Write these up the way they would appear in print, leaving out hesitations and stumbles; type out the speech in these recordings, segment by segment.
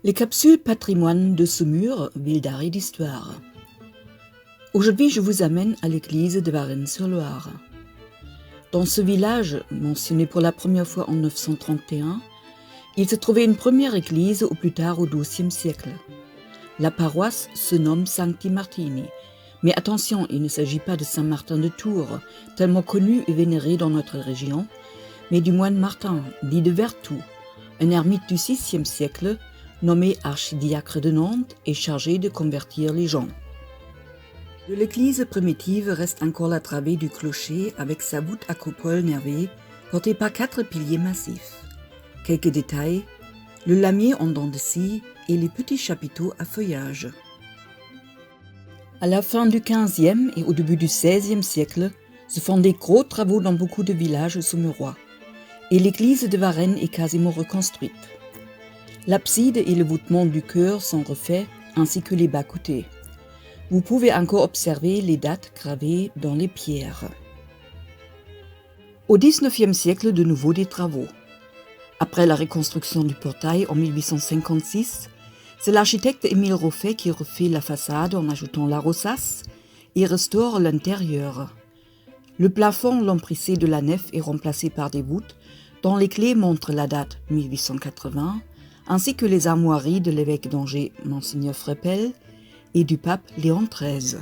Les capsules patrimoine de Saumur, ville d'art et d'histoire. Aujourd'hui, je vous amène à l'église de Varennes-sur-Loire. Dans ce village, mentionné pour la première fois en 931, il se trouvait une première église au plus tard au XIIe siècle. La paroisse se nomme Sancti Martini, mais attention, il ne s'agit pas de Saint-Martin de Tours, tellement connu et vénéré dans notre région, mais du moine Martin, dit de Vertou, un ermite du VIe siècle, nommé archidiacre de Nantes et chargé de convertir les gens. De l'église primitive reste encore la travée du clocher avec sa voûte à coupole nervée portée par 4 piliers massifs. Quelques détails, le lamier en dents de scie et les petits chapiteaux à feuillage. À la fin du XVe et au début du XVIe siècle, se font des gros travaux dans beaucoup de villages saumurois, et l'église de Varennes est quasiment reconstruite. L'abside et le voûtement du chœur sont refaits, ainsi que les bas-côtés. Vous pouvez encore observer les dates gravées dans les pierres. Au XIXe siècle, de nouveau des travaux. Après la reconstruction du portail en 1856, c'est l'architecte Émile Roffet qui refait la façade en ajoutant la rosace et restaure l'intérieur. Le plafond lambrissé de la nef est remplacé par des voûtes dont les clés montrent la date 1880, ainsi que les armoiries de l'évêque d'Angers, Monseigneur Frepel, et du pape Léon XIII.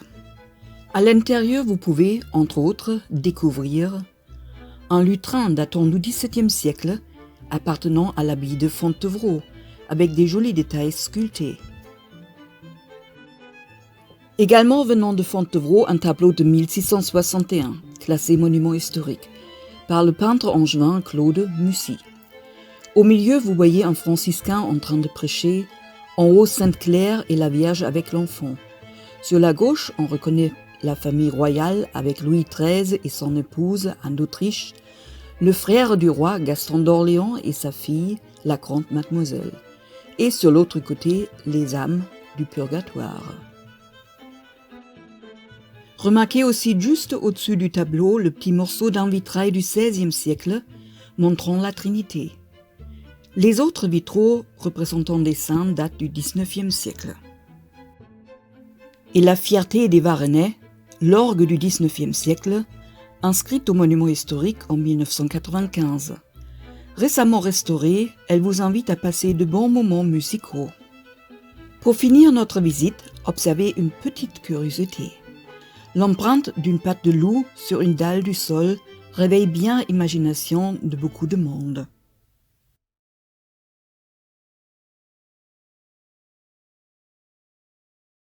À l'intérieur, vous pouvez, entre autres, découvrir un lutrin datant du XVIIe siècle, appartenant à l'abbaye de Fontevraud, avec des jolis détails sculptés. Également venant de Fontevraud, un tableau de 1661, classé monument historique, par le peintre angevin Claude Mussy. Au milieu, vous voyez un franciscain en train de prêcher, en haut Sainte-Claire et la Vierge avec l'enfant. Sur la gauche, on reconnaît la famille royale avec Louis XIII et son épouse Anne d'Autriche, le frère du roi Gaston d'Orléans et sa fille, la grande mademoiselle. Et sur l'autre côté, les âmes du purgatoire. Remarquez aussi juste au-dessus du tableau le petit morceau d'un vitrail du XVIe siècle montrant la Trinité. Les autres vitraux représentant des saints datent du XIXe siècle. Et la fierté des Varennais, l'orgue du XIXe siècle, inscrite au monument historique en 1995. Récemment restaurée, elle vous invite à passer de bons moments musicaux. Pour finir notre visite, observez une petite curiosité. L'empreinte d'une patte de loup sur une dalle du sol réveille bien l'imagination de beaucoup de monde.